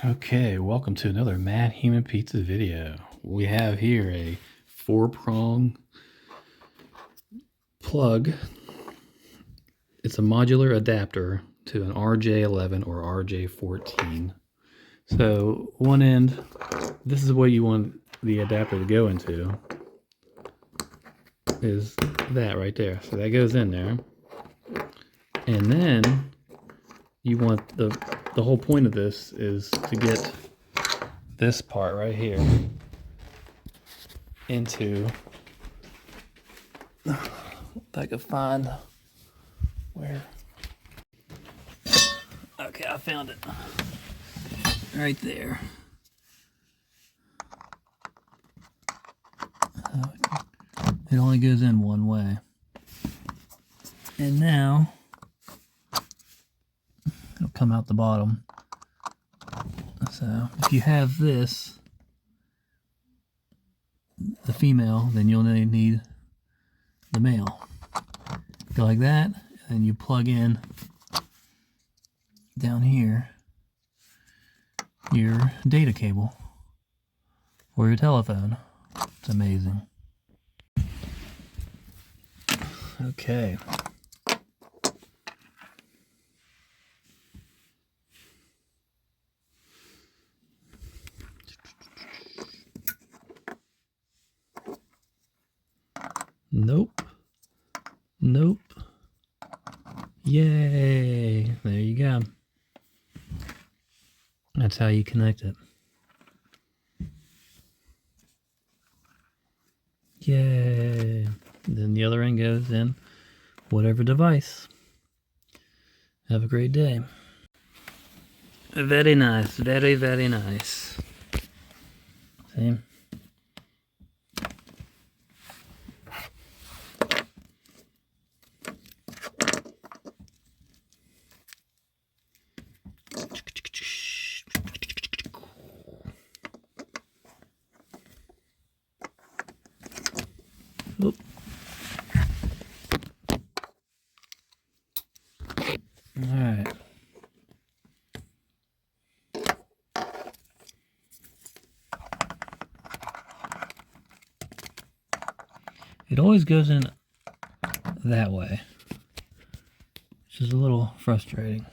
Okay, welcome to another Mad Human Pizza video. We have here a 4-prong plug. It's a modular adapter to an RJ-11 or RJ-14. So one end, this is what you want the adapter to go into, is that right there. So that goes in there. And then you want the whole point of this is to get this part right here into, if I could find where, okay, I found it right there. It only goes in one way. And now it'll come out the bottom. So if you have this, the female, then you'll need the male. Go like that, and you plug in down here your data cable for your telephone. It's amazing. Okay. Nope. Nope. Yay. There you go. That's how you connect it. Yay. Then the other end goes in whatever device. Have a great day. Very nice. Very, very nice. See? Oop. All right. It always goes in that way, which is a little frustrating.